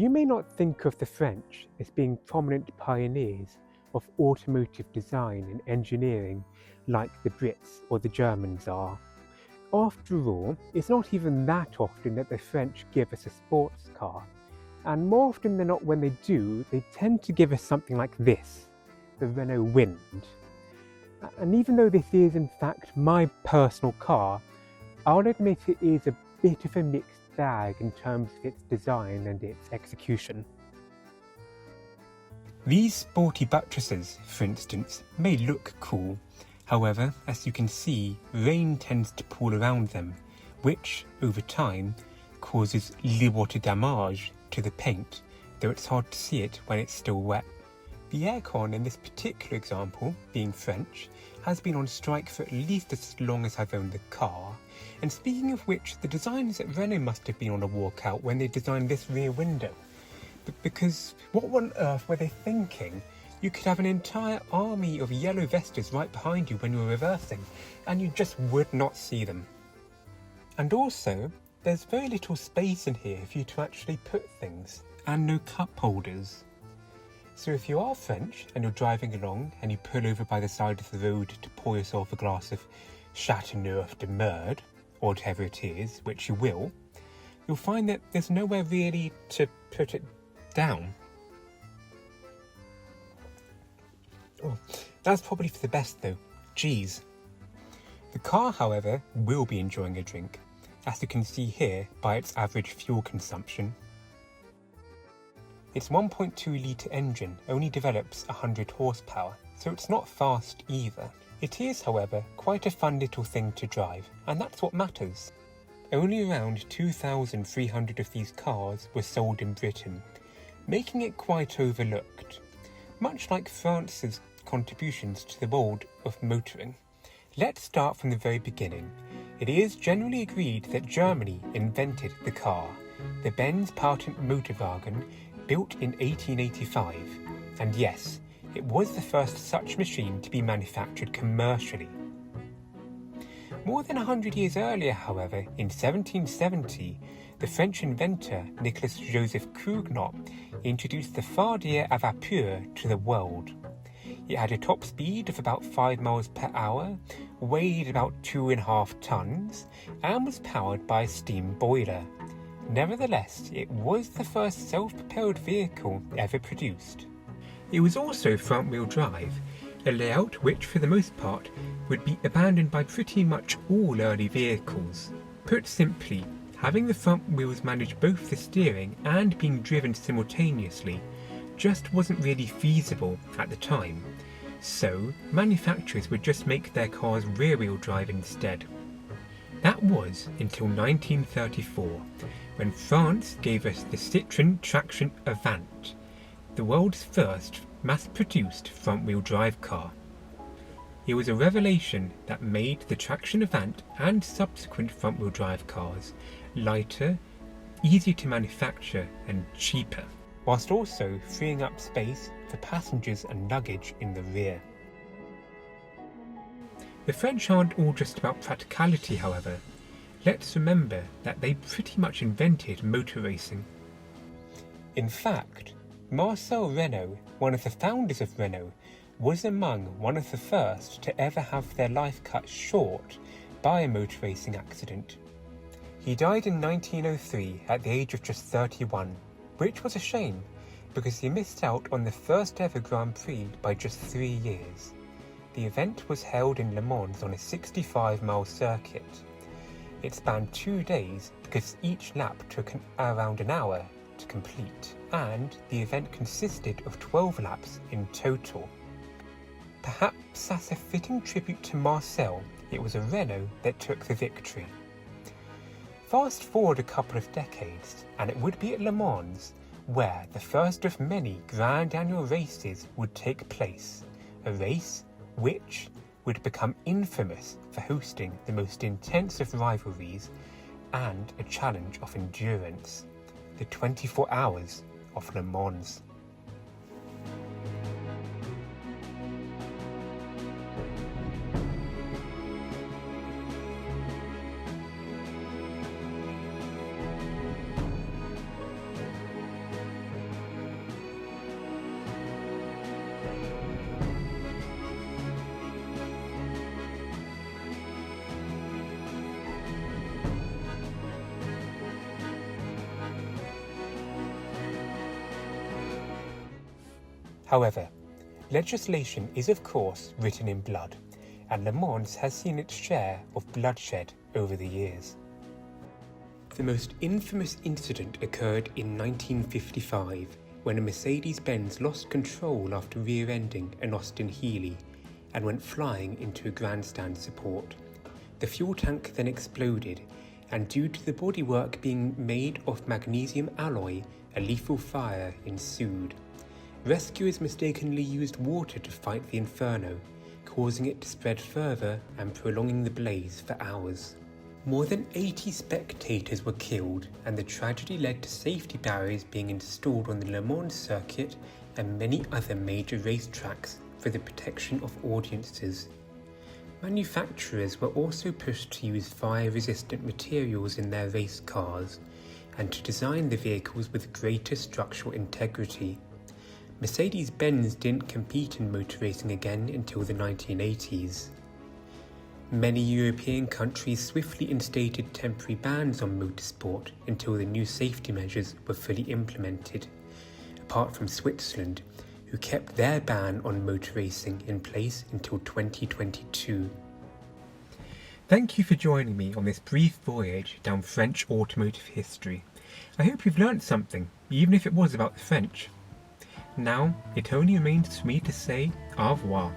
You may not think of the French as being prominent pioneers of automotive design and engineering like the Brits or the Germans are. After all, it's not even that often that the French give us a sports car, and more often than not when they do, they tend to give us something like this, the Renault Wind. And even though this is in fact my personal car, I'll admit it is a bit of a mixed bag in terms of its design and its execution. These sporty buttresses, for instance, may look cool. However, as you can see, rain tends to pool around them, which, over time, causes le water damage to the paint, though it's hard to see it when it's still wet. The aircon in this particular example, being French, has been on strike for at least as long as I've owned the car. And speaking of which, the designers at Renault must have been on a walkout when they designed this rear window. Because what on earth were they thinking? You could have an entire army of yellow vestas right behind you when you're reversing, and you just would not see them. And also, there's very little space in here for you to actually put things, and no cup holders. So if you are French and you're driving along and you pull over by the side of the road to pour yourself a glass of Chateauneuf de Merde, or whatever it is, which you will, you'll find that there's nowhere really to put it down. Oh, that's probably for the best though. Jeez. The car, however, will be enjoying a drink, as you can see here by its average fuel consumption. Its 1.2 litre engine only develops 100 horsepower, so it's not fast either. It is, however, quite a fun little thing to drive, and that's what matters. Only around 2,300 of these cars were sold in Britain, making it quite overlooked, much like France's contributions to the world of motoring. Let's start from the very beginning. It is generally agreed that Germany invented the car, the Benz Patent Motorwagen, built in 1885, and yes, it was the first such machine to be manufactured commercially. More than 100 years earlier, however, in 1770, the French inventor Nicolas Joseph Cugnot introduced the Fardier à vapeur to the world. It had a top speed of about 5 miles per hour, weighed about 2.5 tons, and was powered by a steam boiler. Nevertheless, it was the first self-propelled vehicle ever produced. It was also front-wheel drive, a layout which for the most part would be abandoned by pretty much all early vehicles. Put simply, having the front wheels manage both the steering and being driven simultaneously just wasn't really feasible at the time, so manufacturers would just make their cars rear-wheel drive instead. That was until 1934, when France gave us the Citroën Traction Avant, the world's first mass-produced front-wheel drive car. It was a revelation that made the Traction Avant and subsequent front-wheel drive cars lighter, easier to manufacture and cheaper, whilst also freeing up space for passengers and luggage in the rear. The French aren't all just about practicality, however. Let's remember that they pretty much invented motor racing. In fact, Marcel Renault, one of the founders of Renault, was among one of the first to ever have their life cut short by a motor racing accident. He died in 1903 at the age of just 31, which was a shame because he missed out on the first ever Grand Prix by just 3 years. The event was held in Le Mans on a 65-mile circuit. It spanned 2 days because each lap took around an hour to complete, and the event consisted of 12 laps in total. Perhaps as a fitting tribute to Marcel, it was a Renault that took the victory. Fast forward a couple of decades, and it would be at Le Mans, where the first of many grand annual races would take place, a race which would become infamous for hosting the most intense of rivalries and a challenge of endurance, the 24 hours of Le Mans. However, legislation is of course written in blood, and Le Mans has seen its share of bloodshed over the years. The most infamous incident occurred in 1955 when a Mercedes-Benz lost control after rear-ending an Austin Healey and went flying into a grandstand support. The fuel tank then exploded, and due to the bodywork being made of magnesium alloy, a lethal fire ensued. Rescuers mistakenly used water to fight the inferno, causing it to spread further and prolonging the blaze for hours. More than 80 spectators were killed, and the tragedy led to safety barriers being installed on the Le Mans circuit and many other major racetracks for the protection of audiences. Manufacturers were also pushed to use fire-resistant materials in their race cars and to design the vehicles with greater structural integrity. Mercedes-Benz didn't compete in motor racing again until the 1980s. Many European countries swiftly instated temporary bans on motorsport until the new safety measures were fully implemented, apart from Switzerland, who kept their ban on motor racing in place until 2022. Thank you for joining me on this brief voyage down French automotive history. I hope you've learnt something, even if it was about the French. Now, it only remains for me to say au revoir.